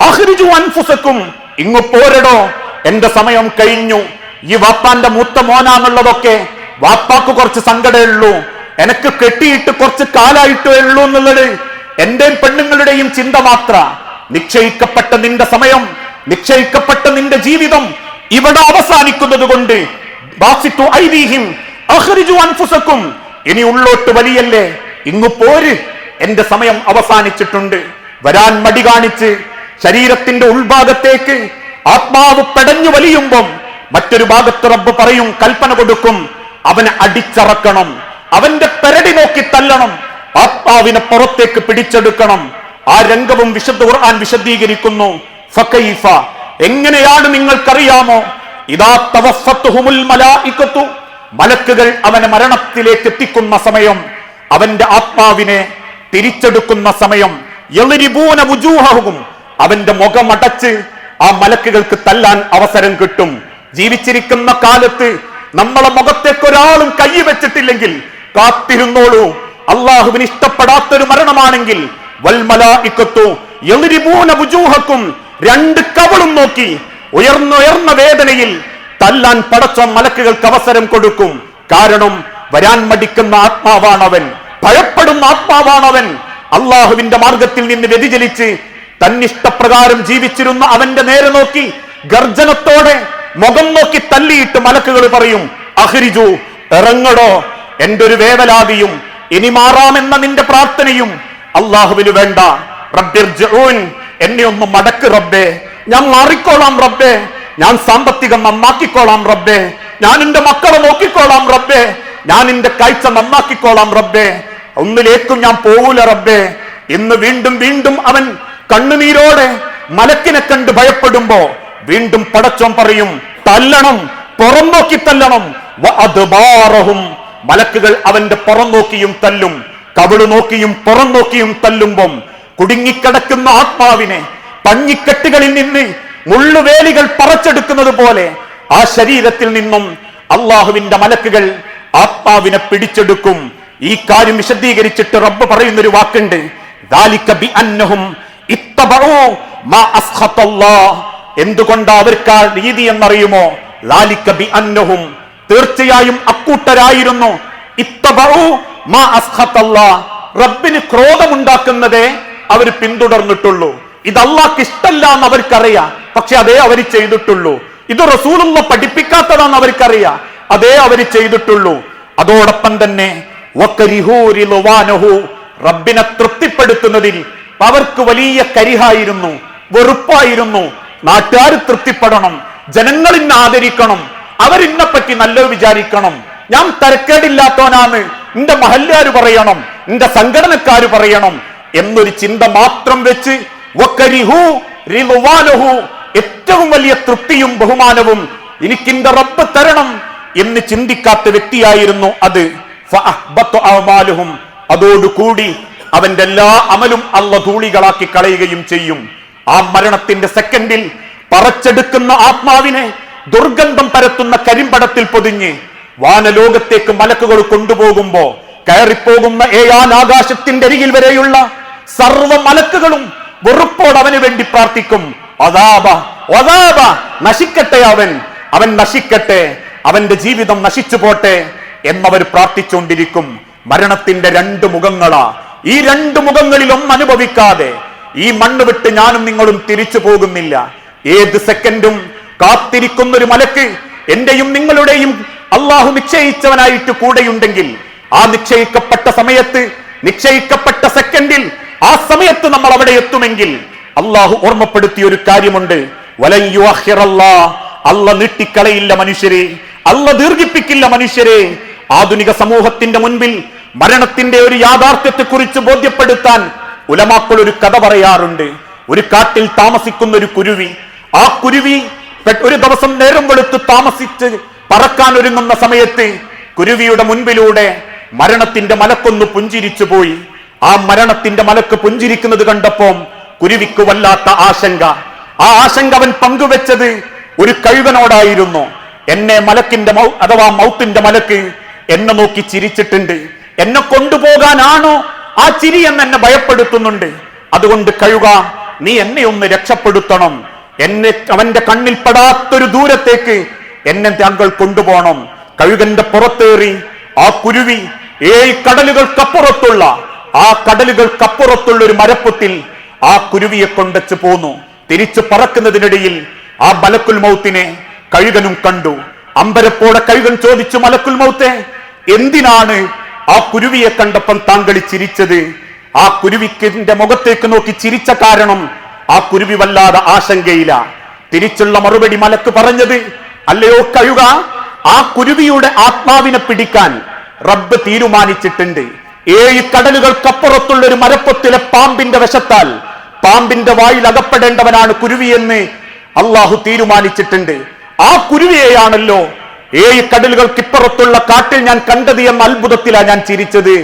അഖ്രിജു അൻഫുസകും, ഇങ്ങു പോരടോ, എന്റെ സമയം കഴിഞ്ഞു. ഈ വാപ്പാന്റെ മൂത്ത മോനാന്നുള്ളതൊക്കെ വാപ്പാക്ക് കുറച്ച് സങ്കടമേ ഉള്ളൂ, എനക്ക് കെട്ടിയിട്ട് കുറച്ച് കാലായിട്ടേ ഉള്ളൂ എന്നുള്ളത് എന്റെയും പെണ്ണുങ്ങളുടെയും ചിന്ത മാത്ര. നിശ്ചയിക്കപ്പെട്ട നിന്റെ സമയം, നിശ്ചയിക്കപ്പെട്ട നിന്റെ ജീവിതം ഇവിടെ അവസാനിക്കുന്നത് കൊണ്ട് ബാസിത്തു ഐദീഹിം അഖ്രിജു അൻഫുസകും, ഇനി ഉള്ളോട്ട് വലിയല്ലേ, ഇങ്ങു പോര്, എന്റെ സമയം അവസാനിച്ചിട്ടുണ്ട്. വരാൻ മടി കാണിച്ച് ശരീരത്തിന്റെ ഉൾഭാഗത്തേക്ക് ആത്മാവ് പെടഞ്ഞു വലിയുമ്പം മറ്റൊരു ഭാഗത്ത് റബ്ബ് പറയും, കൽപ്പന കൊടുക്കും, അവനെ അടിച്ചറക്കണം, അവന്റെ പെരടി നോക്കി തല്ലണം, ആത്മാവിനെ പുറത്തേക്ക് പിടിച്ചെടുക്കണം. ആ രംഗവും വിശുദ്ധ ഖുർആൻ വിശദീകരിക്കുന്നു. ഫകൈഫ, എങ്ങനെയാണ് നിങ്ങൾക്കറിയാമോ? ഇദാ തവഫത്തുഹുമുൽ മലായികത്തു, മലക്കുകൾ അവനെ മരണത്തിലേക്ക് എത്തിക്കുന്ന സമയം, അവന്റെ ആത്മാവിനെ തിരിച്ചെടുക്കുന്ന സമയം, യളിരിബൂന വുജൂഹഹും, അവന്റെ മുഖമടച്ച് ആ മലക്കുകൾക്ക് തല്ലാൻ അവസരം കിട്ടും. ജീവിച്ചിരിക്കുന്ന കാലത്ത് നമ്മളെ മുഖത്തേക്ക് ഒരാളും കൈ വെച്ചിട്ടില്ലെങ്കിൽ കാത്തിരുന്നോളൂ, അള്ളാഹുവിന് ഇഷ്ടപ്പെടാത്തൊരു മരണമാണെങ്കിൽ വൽ മലായികത്തു യളിരിബൂന വുജൂഹക്കും, രണ്ട് കവളും നോക്കി ഉയർന്ന വേദനയിൽ തല്ലാൻ പടച്ച മലക്കുകൾക്ക് അവസരം കൊടുക്കും. കാരണം വരാൻ മടിക്കുന്ന ആത്മാവാണവൻ, ഭയപ്പെടുന്ന ആത്മാവാണവൻ. അള്ളാഹുവിന്റെ മാർഗത്തിൽ നിന്ന് വ്യതിചലിച്ച് തന്നിഷ്ടപ്രകാരം ജീവിച്ചിരുന്ന അവന്റെ നേരെ നോക്കി ഗർജനത്തോടെ മുഖം നോക്കി തല്ലിയിട്ട് മലക്കുകൾ പറയും, അഖ്രിജു, ഇറങ്ങടോ, എന്റെ ഒരു വേവലാതിയും ഇനി മാറാമെന്ന നിന്റെ പ്രാർത്ഥനയും അള്ളാഹുവിന് വേണ്ട. റബ്ബിർജിഊൻ, എന്നെ ഒന്ന് മടക്ക് റബ്ബേ, ഞാൻ മാറിക്കോളാം റബ്ബേ, ഞാൻ സാമ്പത്തികം നന്നാക്കിക്കോളാം റബ്ബേ, ഞാൻ എന്റെ മക്കളെ നോക്കിക്കോളാം റബ്ബേ, ഞാൻ എന്റെ കാഴ്ച നന്നാക്കിക്കോളാം റബ്ബേ, ഒന്നിലേക്കും ഞാൻ പോകൂല റബ്ബേ. ഇന്ന് വീണ്ടും വീണ്ടും അവൻ കണ്ണുനീരോടെ മലക്കിനെ കണ്ട് ഭയപ്പെടുമ്പോ വീണ്ടും പടച്ചോൻ പറയും, തല്ലണം, പുറം നോക്കി തല്ലണം. വഅദ്ബാറഹും, മലക്കുകൾ അവന്റെ പുറം നോക്കിയും തല്ലും. കവിളു നോക്കിയും പുറം നോക്കിയും തല്ലുമ്പം കുടുങ്ങിക്കിടക്കുന്ന ആത്മാവിനെ പഞ്ഞിക്കെട്ടുകളിൽ നിന്ന് മുള്ളുവേലികൾ പറിച്ചെടുക്കുന്നത് പോലെ ആ ശരീരത്തിൽ നിന്നും അള്ളാഹുവിന്റെ മലക്കുകൾ ആത്മാവിനെ പിടിച്ചെടുക്കും. ഈ കാര്യം വിശദീകരിച്ചിട്ട് റബ്ബ് പറയുന്നൊരു വാക്കുണ്ട്, എന്തുകൊണ്ടാ അവർക്ക് ആ രീതി എന്നറിയുമോ? തീർച്ചയായും അക്കൂട്ടരായിരുന്നു റബ്ബിന് ക്രോധമുണ്ടാക്കുന്നതേ അവർ പിന്തുടർന്നിട്ടുള്ളൂ. ഇത് അള്ളാഹ്ക്ക് ഇഷ്ടല്ല എന്ന് അവർക്കറിയാം, പക്ഷെ അതേ അവർ ചെയ്തിട്ടുള്ളൂ. ഇത് റസൂലുള്ള പഠിപ്പിക്കാത്തതാണെന്ന് അവർക്കറിയാം, അതേ അവർ ചെയ്തിട്ടുള്ളൂ. അതോടൊപ്പം തന്നെ റബ്ബിനെ തൃപ്തിപ്പെടുത്തുന്നതിൽ അവർക്ക് വലിയ കരിഹായിരുന്നു, വെറുപ്പായിരുന്നു. നാട്ടുകാർ തൃപ്തിപ്പെടണം, ജനങ്ങൾ ഇന്നെ ആദരിക്കണം, അവരിന്നെ പറ്റി നല്ലത് വിചാരിക്കണം, ഞാൻ തരക്കേടില്ലാത്തവനാണ് എന്റെ മഹല്ലുകാർ പറയണം, എന്റെ സംഘടനക്കാര് പറയണം എന്നൊരു ചിന്ത മാത്രം വെച്ച് ഏറ്റവും വലിയ തൃപ്തിയും ബഹുമാനവും എനിക്കിന്റെ റബ്ബ് തരണം എന്ന് ചിന്തിക്കാത്ത വ്യക്തിയായിരുന്നു അത്. അതോടുകൂടി അവന്റെ എല്ലാ അമലും അള്ള ധൂളികളാക്കി കളയുകയും ചെയ്യും. ആ മരണത്തിന്റെ സെക്കൻഡിൽ പറച്ചെടുക്കുന്ന ആത്മാവിനെ ദുർഗന്ധം പരത്തുന്ന കരിമ്പടത്തിൽ പൊതിഞ്ഞ് വാനലോകത്തേക്ക് മലക്കുകൾ കൊണ്ടുപോകുമ്പോ കയറിപ്പോകുന്ന ഏഴാൻ ആകാശത്തിന്റെ അരികിൽ വരെയുള്ള സർവ മലക്കുകളും വെറുപ്പോട് അവന് വേണ്ടി പ്രാർത്ഥിക്കും. നശിക്കട്ടെ, അവൻ നശിക്കട്ടെ, അവന്റെ ജീവിതം നശിച്ചു പോട്ടെ എന്നവർ പ്രാർത്ഥിച്ചുകൊണ്ടിരിക്കും. മരണത്തിന്റെ രണ്ട് മുഖങ്ങളാ. ഈ രണ്ട് മുഖങ്ങളിൽ ഒന്നനുഭവിക്കാതെ ഈ മണ്ണ് വിട്ട് ഞാനും നിങ്ങളും തിരിച്ചു പോകുന്നില്ല. ഏത് സെക്കൻഡും കാത്തിരിക്കുന്ന ഒരു മലക്ക് എന്റെയും നിങ്ങളുടെയും അള്ളാഹു നിശ്ചയിച്ചവനായിട്ട് കൂടെയുണ്ടെങ്കിൽ ആ നിശ്ചയിക്കപ്പെട്ട സമയത്ത്, നിശ്ചയിക്കപ്പെട്ട സെക്കൻഡിൽ ആ സമയത്ത് നമ്മൾ അവിടെ എത്തുമെങ്കിൽ അള്ളാഹു ഓർമ്മപ്പെടുത്തിയ ഒരു കാര്യമുണ്ട്, അല്ല നീട്ടിക്കളയില്ല മനുഷ്യരെ, അല്ല ദീർഘിപ്പിക്കില്ല മനുഷ്യരെ. ആധുനിക സമൂഹത്തിന്റെ മുൻപിൽ മരണത്തിന്റെ ഒരു യാഥാർത്ഥ്യത്തെ കുറിച്ച് ബോധ്യപ്പെടുത്താൻ ഉലമാക്കൾ ഒരു കഥ പറയാറുണ്ട്. ഒരു കാട്ടിൽ താമസിക്കുന്ന ഒരു കുരുവി, ആ കുരുവി ഒരു ദിവസം നേരം വെളുത്ത് താമസിച്ച് പറക്കാൻ ഒരുങ്ങുന്ന സമയത്ത് കുരുവിയുടെ മുൻപിലൂടെ മരണത്തിന്റെ മലക്കൊന്ന് പുഞ്ചിരിച്ചു പോയി. ആ മരണത്തിന്റെ മലക്ക് പുഞ്ചിരിക്കുന്നത് കണ്ടപ്പോ കുരുവിക്ക് വല്ലാത്ത ആശങ്ക. ആ ആശങ്ക അവൻ പങ്കുവെച്ചത് ഒരു കഴുകനോടായിരുന്നു. എന്നെ മലക്കിന്റെ അഥവാ മൗത്തിന്റെ മലക്ക് എന്നെ നോക്കി ചിരിച്ചിട്ടുണ്ട്, എന്നെ കൊണ്ടുപോകാനാണോ ആ ചിരി എന്ന് എന്നെ ഭയപ്പെടുത്തുന്നുണ്ട്. അതുകൊണ്ട് കഴുക, നീ എന്നെ ഒന്ന് രക്ഷപ്പെടുത്തണം, എന്നെ അവന്റെ കണ്ണിൽ പെടാത്തൊരു ദൂരത്തേക്ക് എന്നെ താങ്കൾ കൊണ്ടുപോകണം. കഴുകന്റെ പുറത്തേറി ആ കുരുവി 7 കടലുകൾക്കപ്പുറത്തുള്ള ഒരു മരപ്പൊത്തിൽ ആ കുരുവിയെ കൊണ്ടച്ച് പോന്നു. തിരിച്ചു പറക്കുന്നതിനിടയിൽ ആ മലക്കുൽ മൗത്തിനെ കഴുകനും കണ്ടു. അമ്പരപ്പോടെ കഴുകൻ ചോദിച്ചു, മലക്കുൽ മൗത്തെ, എന്തിനാണ് ആ കുരുവിയെ കണ്ടപ്പം താങ്കൾ ചിരിച്ചത്? ആ കുരുവിന്റെ മുഖത്തേക്ക് നോക്കി ചിരിച്ച കാരണം ആ കുരുവി വല്ലാതെ ആശങ്കയില്ല. തിരിച്ചുള്ള മറുപടി മലക്ക് പറഞ്ഞത്, അല്ലയോ കഴുക, ആ കുരുവിയുടെ ആത്മാവിനെ പിടിക്കാൻ റബ്ബ് തീരുമാനിച്ചിട്ടുണ്ട്. 7 കടലുകൾക്കപ്പുറത്തുള്ള ഒരു മരപ്പൊത്തിലെ പാമ്പിന്റെ വശത്താൽ പാമ്പിന്റെ വായിൽ അകപ്പെടേണ്ടവനാണ് കുരുവിയെന്ന് അള്ളാഹു തീരുമാനിച്ചിട്ടുണ്ട്. ആ കുരുവിയെയാണല്ലോ 7 കടലുകൾക്കിപ്പുറത്തുള്ള കാട്ടിൽ ഞാൻ കണ്ടത് എന്ന അത്ഭുതത്തിലാണ് ഞാൻ ചിരിച്ചത്.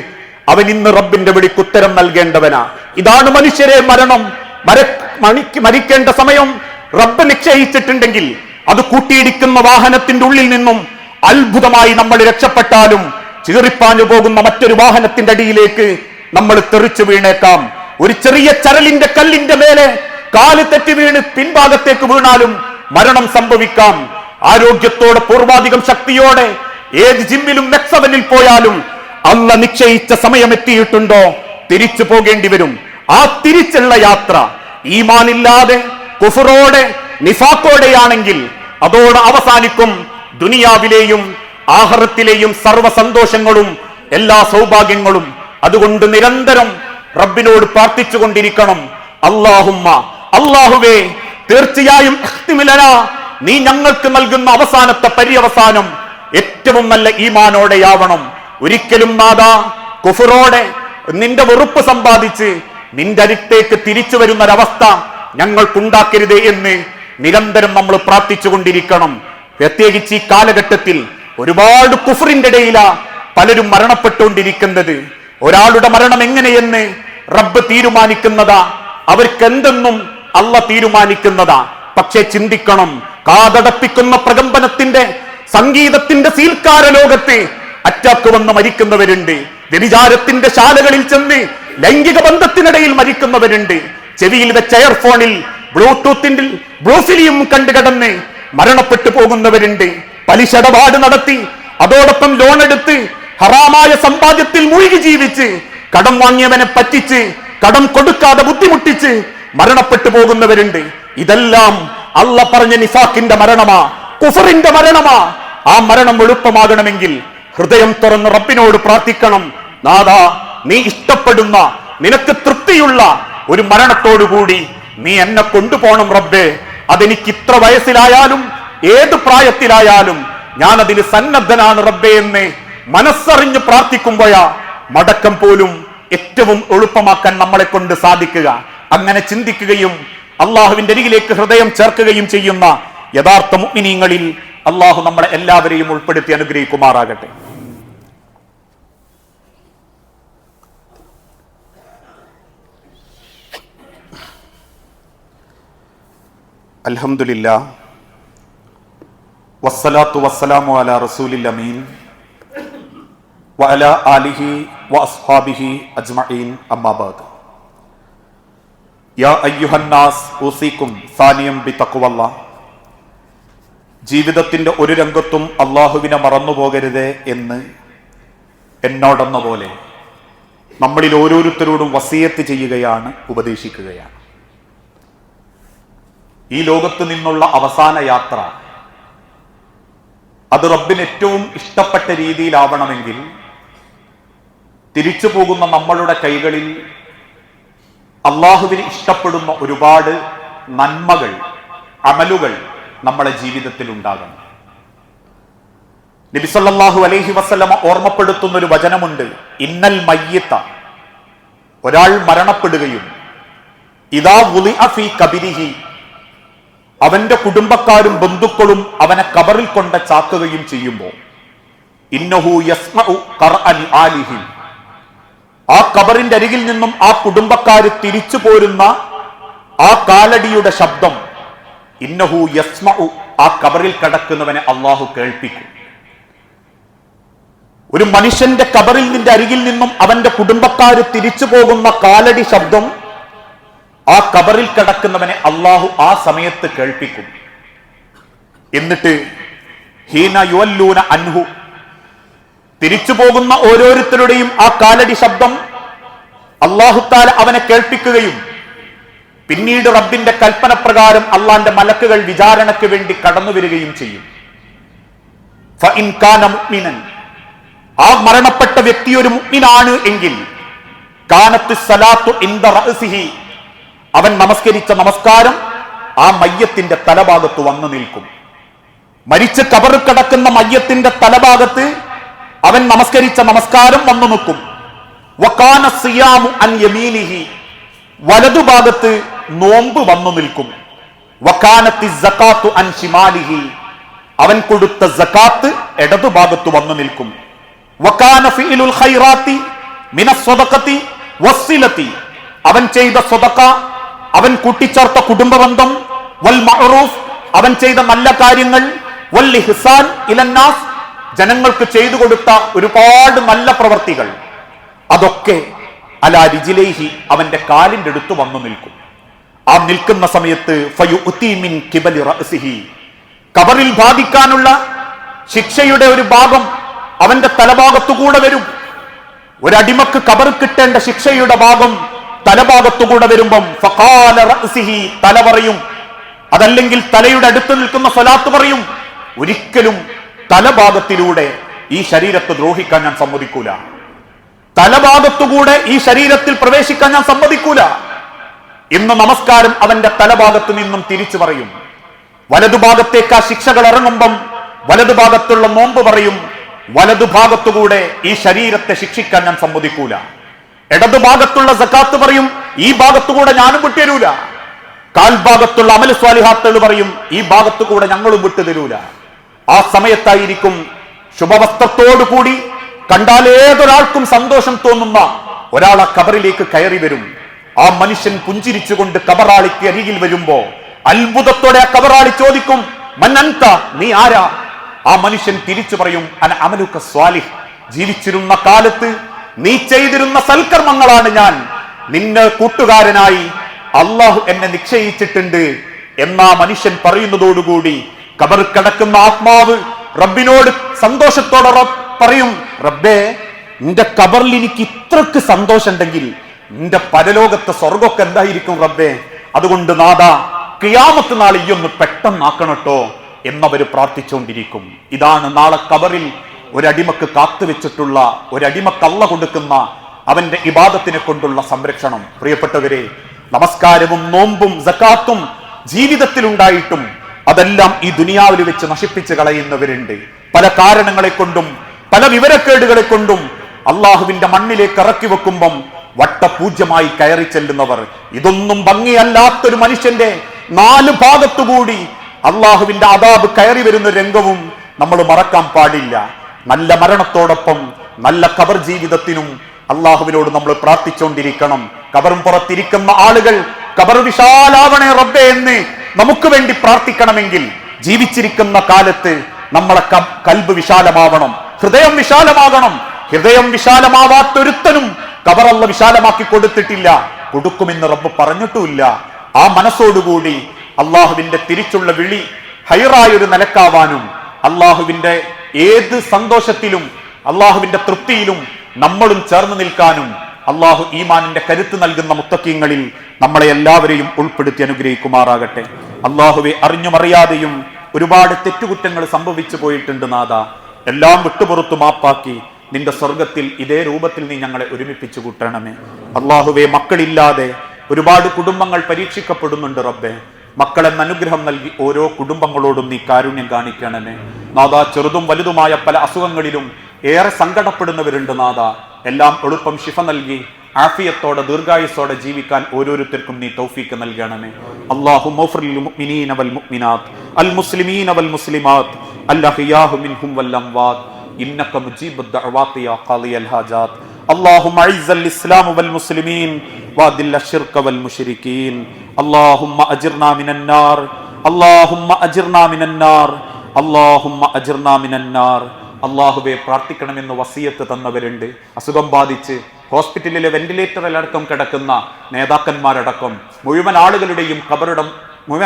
അവൻ ഇന്ന് റബ്ബിന്റെ വിളിക്ക് ഉത്തരം നൽകേണ്ടവനാ. ഇതാണ് മനുഷ്യരെ മരണം. മരിക്കേണ്ട സമയം റബ്ബ് നിശ്ചയിച്ചിട്ടുണ്ടെങ്കിൽ അത് കൂട്ടിയിടിക്കുന്ന വാഹനത്തിന്റെ ഉള്ളിൽ നിന്നും അത്ഭുതമായി നമ്മൾ രക്ഷപ്പെട്ടാലും ചീറിപ്പാഞ്ഞു പോകുന്ന മറ്റൊരു വാഹനത്തിന്റെ അടിയിലേക്ക് നമ്മൾ തെറിച്ചു വീണേക്കാം. ഒരു ചെറിയ ചരലിന്റെ കല്ലിന്റെ മേലെ കാല് തെറ്റി വീണ് പിൻഭാഗത്തേക്ക് വീണാലും മരണം സംഭവിക്കാം. ആരോഗ്യത്തോടെ പൂർവാധികം ശക്തിയോടെ ഏത് ജിമ്മിലും മെക്സവനിൽ പോയാലും അല്ല നിശ്ചയിച്ച സമയം എത്തിയിട്ടുണ്ടോ തിരിച്ചു പോകേണ്ടി വരും. ആ തിരിച്ചുള്ള യാത്ര ഈമാനില്ലാതെ കുഫറോടെ നിഫാഖോടെയാണെങ്കിൽ അതോടെ അവസാനിക്കും. ദുനിയാവിലെയും ആഖിറത്തിലെയും സർവ്വ സന്തോഷങ്ങളും എല്ലാ സൗഭാഗ്യങ്ങളും. അതുകൊണ്ട് നിരന്തരം റബ്ബിനോട് പ്രാർത്ഥിച്ചുകൊണ്ടിരിക്കണം. അല്ലാഹുവേ, തീർച്ചയായും നീ ഞങ്ങൾക്ക് നൽകുന്ന അവസാനത്തെ പര്യവസാനം ഏറ്റവും നല്ല ഈമാനോടെയാവണം. ഒരിക്കലും നാദാ കുഫറോടെ നിന്റെ വെറുപ്പ് സമ്പാദിച്ച് നിന്റെ അടുത്തേക്ക് തിരിച്ചു വരുന്നൊരവസ്ഥ ഞങ്ങൾക്കുണ്ടാക്കരുതേ എന്ന് നിരന്തരം നമ്മൾ പ്രാർത്ഥിച്ചുകൊണ്ടിരിക്കണം. പ്രത്യേകിച്ച് ഈ കാലഘട്ടത്തിൽ ഒരുപാട് കുഫറിന്റെ ഇടയിലാ പലരും മരണപ്പെട്ടുകൊണ്ടിരിക്കുന്നത്. ഒരാളുടെ മരണം എങ്ങനെയെന്ന് റബ്ബ് തീരുമാനിക്കുന്നതാ, അവർക്കെന്തെന്നും അല്ല തീരുമാനിക്കുന്നതാ. പക്ഷെ ചിന്തിക്കണം, കാതടപ്പിക്കുന്ന പ്രകമ്പനത്തിന്റെ സംഗീതത്തിന്റെ സീൽക്കാര ലോകത്ത് അറ്റാക്ക് വന്ന് മരിക്കുന്നവരുണ്ട്. വ്യഭിചാരത്തിന്റെ ശാലകളിൽ ചെന്ന് ലൈംഗിക ബന്ധത്തിനിടയിൽ മരിക്കുന്നവരുണ്ട്. ചെവിയിൽ വെച്ച എയർഫോണിൽ ബ്ലൂടൂത്തിന്റെ ബ്ലൂഫിലിയും കണ്ടുകിടന്ന് മരണപ്പെട്ടു പോകുന്നവരുണ്ട്. പലിശടപാട് നടത്തി അതോടൊപ്പം ലോൺ എടുത്ത് ഹറാമായ സമ്പാദ്യത്തിൽ മുഴുകി ജീവിച്ച് കടം വാങ്ങിയവനെ പറ്റിച്ച് കടം കൊടുക്കാതെ ബുദ്ധിമുട്ടിച്ച് മരണപ്പെട്ടു പോകുന്നവരുണ്ട്. ഇതെല്ലാം അല്ല പറഞ്ഞ നിഫാഖിന്റെ മരണമാ, കുഫറിന്റെ മരണമാ. ആ മരണം എളുപ്പമാകണമെങ്കിൽ ഹൃദയം തുറന്ന് റബ്ബിനോട് പ്രാർത്ഥിക്കണം. നാഥാ, നീ ഇഷ്ടപ്പെടുന്ന, നിനക്ക് തൃപ്തിയുള്ള ഒരു മരണത്തോടുകൂടി നീ എന്നെ കൊണ്ടുപോകണം റബ്ബേ. അതെനിക്ക് ഇത്ര വയസ്സിലായാലും ഏത് പ്രായത്തിലായാലും ഞാൻ അതിന് സന്നദ്ധനാണ് റബ്ബേ എന്ന് മനസ്സറിഞ്ഞ് പ്രാർത്ഥിക്കുമ്പോഴാ മടക്കം പോലും ഏറ്റവും എളുപ്പമാക്കാൻ നമ്മളെ കൊണ്ട് സാധിക്കുക. അങ്ങനെ ചിന്തിക്കുകയും അള്ളാഹുവിന്റെ അരികിലേക്ക് ഹൃദയം ചേർക്കുകയും ചെയ്യുന്ന യഥാർത്ഥ മുഅ്മിനീങ്ങളിൽ അള്ളാഹു നമ്മളെ എല്ലാവരെയും ഉൾപ്പെടുത്തി അനുഗ്രഹിക്കുമാറാകട്ടെ. അൽഹംദുലില്ലാഹ് വസ്സലാത്തു വസ്സലാമു അലാ റസൂലിൽ അമീൻ വഅലാ ആലിഹി വഅസ്ഹാബിഹി അജ്മഈൻ അമ്മാ ബഅദ്. യാ അയ്യുഹന്നാസ് ഊസിക്കും സാനിയം ബിതഖ്വല്ലാഹ്. ജീവിതത്തിന്റെ ഒരു രംഗത്തും അള്ളാഹുവിനെ മറന്നുപോകരുതേ എന്ന് എന്നോടെന്ന പോലെ നമ്മളിൽ ഓരോരുത്തരോടും വസിയത്ത് ചെയ്യുകയാണ്, ഉപദേശിക്കുകയാണ്. ഈ ലോകത്ത് നിന്നുള്ള അവസാന യാത്ര അത് റബ്ബിന് ഏറ്റവും ഇഷ്ടപ്പെട്ട രീതിയിലാവണമെങ്കിൽ തിരിച്ചു പോകുന്ന നമ്മളുടെ കൈകളിൽ അള്ളാഹുവിന് ഇഷ്ടപ്പെടുന്ന ഒരുപാട് നന്മകൾ, അമലുകൾ നമ്മളെ ജീവിതത്തിൽ ഉണ്ടാകണം. നബി സല്ലല്ലാഹു അലൈഹി വസല്ലമ ഓർമ്മപ്പെടുത്തുന്ന ഒരു വചനമുണ്ട്. ഇന്നൽ മയ്യിത്ത, ഒരാൾ മരണപ്പെടുകയും ഇദാ വുളിഅ ഫീ ഖബരിഹി, അവന്റെ കുടുംബക്കാരും ബന്ധുക്കളും അവനെ കബറിൽ കൊണ്ട് ചാക്കുകയും ചെയ്യുമ്പോൾ ഇന്നഹു യസ്മഉ ഖർഅൻ ആലിഹി, ആ കബറിന്റെ അരികിൽ നിന്നും ആ കുടുംബക്കാര് തിരിച്ചു പോരുന്ന ആ കാലടിയുടെ ശബ്ദം ഇന്നഹു യസ്മഉ, ആ കബറിൽ കിടക്കുന്നവനെ അള്ളാഹു കേൾപ്പിക്കും. ഒരു മനുഷ്യന്റെ കബറിൽ നിന്റെ അരികിൽ നിന്നും അവന്റെ കുടുംബക്കാര് തിരിച്ചു പോകുന്ന കാലടി ശബ്ദം ആ കബറിൽ കിടക്കുന്നവനെ അള്ളാഹു ആ സമയത്ത് കേൾപ്പിക്കും. എന്നിട്ട് ഹീന യുവല്ലൂന അൻഹു, തിരിച്ചു പോകുന്ന ഓരോരുത്തരുടെയും ആ കാലടി ശബ്ദം അല്ലാഹു തആല അവനെ കേൾപ്പിക്കുകയും പിന്നീട് റബ്ബിന്റെ കൽപ്പന പ്രകാരം അള്ളാന്റെ മലക്കുകൾ വിചാരണയ്ക്ക് വേണ്ടി കടന്നു വരികയും ചെയ്യും. ഫഇൻ കാന മുഅ്മിനൻ, ആ മരണപ്പെട്ട വ്യക്തി ഒരു മുഅ്മിനാണ് എങ്കിൽ കാനത്ത് സലാത്തു ഇൻദ റഅസിഹി, അവൻ നമസ്കരിച്ച നമസ്കാരം ആ മയ്യത്തിന്റെ തലഭാഗത്ത് വന്നു നിൽക്കും. മരിച്ച് കബറിൽ കിടക്കുന്ന മയ്യത്തിന്റെ തലഭാഗത്ത് അവൻ നമസ്കരിച്ച നമസ്കാരം വന്നു നിൽക്കും. വകാന സിയാമു അൻ യമീനിഹി, വലതുഭാഗത്ത് നോമ്പ് വന്നു നിൽക്കും. വകാനത്തി സകാത്തു അൻ ശിമാലിഹി, അവൻ കൊടുത്ത സകാത്ത് ഇടതുഭാഗത്ത് വന്നു നിൽക്കും. വകാന ഫിഇലുൽ ഖൈറാത്തി മിനസ് സ്വദഖത്തി വസ്സിലത്തി, അവൻ ചെയ്ത സ്വദഖ, അവൻ കൂട്ടിച്ചേർത്ത കുടുംബബന്ധം, വൽ മഅറൂഫ്, അവൻ ചെയ്ത നല്ല കാര്യങ്ങൾ, വൽ ഇഹ്സാൻ ഇലന്നാസ്, ജനങ്ങൾക്ക് ചെയ്തു കൊടുത്ത ഒരുപാട് നല്ല പ്രവർത്തികൾ, അതൊക്കെ അലാ റിജ്ലൈഹി, അവന്റെ കാലിന്റെ അടുത്ത് വന്നു നിൽക്കും. ആ നിൽക്കുന്ന സമയത്ത് ഫയുഅതി മിൻ ഖിബലി റഅസിഹി, കബറിൽ ബാധിക്കാനുള്ള ശിക്ഷയുടെ ഒരു ഭാഗം അവന്റെ തലഭാഗത്തുകൂടെ വരും. ഒരടിമക്ക് കബർ കിട്ടേണ്ട ശിക്ഷയുടെ ഭാഗം തലഭാഗത്തുകൂടെ വരുമ്പം ഫഖാല റഅസിഹി, തല പറയും. അതല്ലെങ്കിൽ തലയുടെ അടുത്ത് നിൽക്കുന്ന സ്വലാത്ത് പറയും, ഒരിക്കലും തലഭാഗത്തിലൂടെ ഈ ശരീരത്തെ ദ്രോഹിക്കാൻ ഞാൻ സമ്മതിക്കൂല, തലഭാഗത്തുകൂടെ ഈ ശരീരത്തിൽ പ്രവേശിക്കാൻ ഞാൻ സമ്മതിക്കൂല. ഇന്ന് നമസ്കാരം അവന്റെ തലഭാഗത്ത് നിന്നും തിരിച്ചു പറയും. വലതുഭാഗത്തേക്ക് ആ ശിക്ഷകൾ ഇറങ്ങുമ്പം വലതുഭാഗത്തുള്ള നോമ്പ് പറയും, വലതുഭാഗത്തുകൂടെ ഈ ശരീരത്തെ ശിക്ഷിക്കാൻ ഞാൻ സമ്മതിക്കൂല. ഇടതുഭാഗത്തുള്ള സക്കാത്ത് പറയും, ഈ ഭാഗത്തുകൂടെ ഞാനും വിട്ടുതരൂല. കാൽഭാഗത്തുള്ള അമൽ സ്വാലിഹാത്തുകൾ പറയും, ഈ ഭാഗത്തുകൂടെ ഞങ്ങളും വിട്ടുതരൂല. ആ സമയത്തായിരിക്കും ശുഭവസ്ത്രത്തോടുകൂടി കണ്ടാൽ ഏതൊരാൾക്കും സന്തോഷം തോന്നുന്ന ഒരാൾ ആ ഖബറിലേക്ക് കയറി വരും. ആ മനുഷ്യൻ പുഞ്ചിരിച്ചുകൊണ്ട് ഖബറാളിക്ക് അരികിൽ വരുമ്പോ അത്ഭുതത്തോടെ ആ ഖബറാളി ചോദിക്കും, മൻ അൻത, നീ ആരാ? ആ മനുഷ്യൻ തിരിച്ചു പറയും, അന അമലുക സ്വാലിഹ്, ജീവിച്ചിരുന്ന കാലത്ത് നീ ചെയ്തിരുന്ന സൽക്കർമ്മങ്ങളാണ് ഞാൻ. നിന്നെ കൂട്ടുകാരനായി അള്ളാഹു എന്നെ നിശ്ചയിച്ചിട്ടുണ്ട് എന്നാ മനുഷ്യൻ പറയുന്നതോടുകൂടി ഖബർ കിടക്കുന്ന ആത്മാവ് റബ്ബിനോട് സന്തോഷത്തോടെ പറയും, റബ്ബേ, നിന്റെ ഖബറിൽ എനിക്ക് ഇത്രക്ക് സന്തോഷം ഉണ്ടെങ്കിൽ നിന്റെ പരലോകത്തെ സ്വർഗമൊക്കെ എന്തായിരിക്കും റബ്ബേ? അതുകൊണ്ട് നാദാ, ഖിയാമത്ത് നാൾ ഈ ഒന്ന് പെട്ടെന്നാക്കണട്ടോ എന്നവര് പ്രാർത്ഥിച്ചുകൊണ്ടിരിക്കും. ഇതാണ് നാളെ ഖബറിൽ ഒരടിമക്ക് കാത്തുവെച്ചിട്ടുള്ള, ഒരടിമക്ക് അള്ള കൊടുക്കുന്ന അവന്റെ ഇബാദത്തിനെ കൊണ്ടുള്ള സംരക്ഷണം. പ്രിയപ്പെട്ടവരെ, നമസ്കാരവും നോമ്പും സക്കാത്തും ജീവിതത്തിലുണ്ടായിട്ടും അതെല്ലാം ഈ ദുനിയാവിൽ വെച്ച് നശിപ്പിച്ച് കളയുന്നവരുണ്ട്. പല കാരണങ്ങളെ കൊണ്ടും പല വിവരക്കേടുകളെ കൊണ്ടും അള്ളാഹുവിന്റെ മണ്ണിലേക്ക് ഇറക്കി വെക്കുമ്പം വട്ടപൂജ്യമായി കയറി ചെല്ലുന്നവർ. ഇതൊന്നും ഭംഗിയല്ലാത്തൊരു മനുഷ്യന്റെ 4 ഭാഗത്തുകൂടി അള്ളാഹുവിന്റെ അദാബ് കയറി വരുന്ന രംഗവും നമ്മൾ മറക്കാൻ പാടില്ല. നല്ല മരണത്തോടൊപ്പം നല്ല ഖബർ ജീവിതത്തിനും അള്ളാഹുവിനോട് നമ്മൾ പ്രാർത്ഥിച്ചുകൊണ്ടിരിക്കണം. ഖബറും പുറത്തിരിക്കുന്ന ആളുകൾ ഖബർ വിശാലാവണേ റബ്ബേ എന്ന് നമുക്ക് വേണ്ടി പ്രാർത്ഥിക്കണമെങ്കിൽ ജീവിച്ചിരിക്കുന്ന കാലത്ത് നമ്മളെ കൽബ് വിശാലമാവണം, ഹൃദയം വിശാലമാകണം. ഹൃദയം വിശാലമാവാത്തൊരുത്തനും ഖബർ അല്ലാഹു വിശാലമാക്കി കൊടുത്തിട്ടില്ല, കൊടുക്കുമെന്ന് റബ്ബ് പറഞ്ഞിട്ടുമില്ല. ആ മനസ്സോടുകൂടി അള്ളാഹുവിന്റെ തിരിച്ചുള്ള വിളി ഹൈറായൊരു നിലക്കാവാനും അള്ളാഹുവിന്റെ ഏത് സന്തോഷത്തിലും അള്ളാഹുവിന്റെ തൃപ്തിയിലും നമ്മളും ചേർന്ന് നിൽക്കാനും അള്ളാഹു ഈമാനിന്റെ കരുത്ത് നൽകുന്ന മുത്തഖീങ്ങളിൽ നമ്മളെ എല്ലാവരെയും ഉൾപ്പെടുത്തി അനുഗ്രഹിക്കുമാറാകട്ടെ. അള്ളാഹുവെ, അറിഞ്ഞുമറിയാതെയും ഒരുപാട് തെറ്റുകുറ്റങ്ങൾ സംഭവിച്ചു പോയിട്ടുണ്ട് നാഥ. എല്ലാം വിട്ടുപുറത്തു മാപ്പാക്കി നിന്റെ സ്വർഗത്തിൽ ഇതേ രൂപത്തിൽ നീ ഞങ്ങളെ ഒരുമിപ്പിച്ചു കൂട്ടണമേ. അള്ളാഹുവെ, മക്കളില്ലാതെ ഒരുപാട് കുടുംബങ്ങൾ പരീക്ഷിക്കപ്പെടുന്നുണ്ട് റബ്ബേ. മക്കളെന്ന അനുഗ്രഹം നൽകി ഓരോ കുടുംബങ്ങളോടും നീ കാരുണ്യം കാണിക്കണമേ നാഥ. ചെറുതും വലുതുമായ പല അസുഖങ്ങളിലും ഏറെ സങ്കടപ്പെടുന്നവരുണ്ട് നാഥ. എല്ലാം എളുപ്പം ശിഫ നൽകി ആഫിയത്തോടെ ദീർഘായുസ്സോടെ ജീവിക്കാൻ ഓരോരുത്തർക്കും നീ തൗഫീക്ക് നൽകണമേ. അല്ലാഹുമ്മ ഗ്ഫിർ ലിൽ മുഅ്മിനീന വൽ മുഅ്മിനാത്ത് അൽ മുസ്ലിമീന വൽ മുസ്ലിമാത്ത് അൽഅഹ്യാഹു മിൻഹും വൽ അംവാത്ത് ഇന്നക മുജീബുദ് ദഅവാതി യാ ഖാദിയൽ ഹാജാത്ത്. اللهم اعز الاسلام والمسلمين واذل الشرك والمشركين. اللهم اجرنا من النار اللهم اجرنا من النار اللهم اجرنا من النار. അള്ളാഹുവെ, പ്രാർത്ഥിക്കണമെന്ന് വസിയത്ത് തന്നവരുണ്ട്. അസുഖം ബാധിച്ച് ഹോസ്പിറ്റലിലെ വെന്റിലേറ്ററിലടക്കം കിടക്കുന്ന നേതാക്കന്മാരടക്കം മുഴുവൻ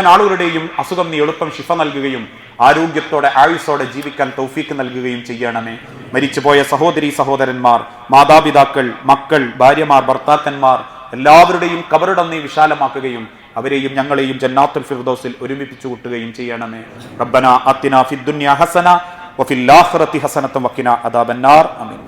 ആളുകളുടെയും അസുഖം നീ എളുപ്പം ശിഫ നൽകുകയും ആരോഗ്യത്തോടെ ആയുസ്സോടെ ജീവിക്കാൻ തൗഫീക്ക് നൽകുകയും ചെയ്യണമേ. മരിച്ചുപോയ സഹോദരീ സഹോദരന്മാർ, മാതാപിതാക്കൾ, മക്കൾ, ഭാര്യമാർ, ഭർത്താക്കന്മാർ എല്ലാവരുടെയും ഖബറിടം നീ വിശാലമാക്കുകയും അവരെയും ഞങ്ങളെയും ജന്നാത്തുൽ ഫിർദൗസിൽ ഒരുമിപ്പിച്ചു കൂട്ടുകയും ചെയ്യണമേ. റബ്ബനാ ആതിനാ ഫിദ്ദുനിയ ഹസന വഫിൽ ആഖിറതി ഹസനത വഖിനാ അദാബന്നാർ. ആമീൻ.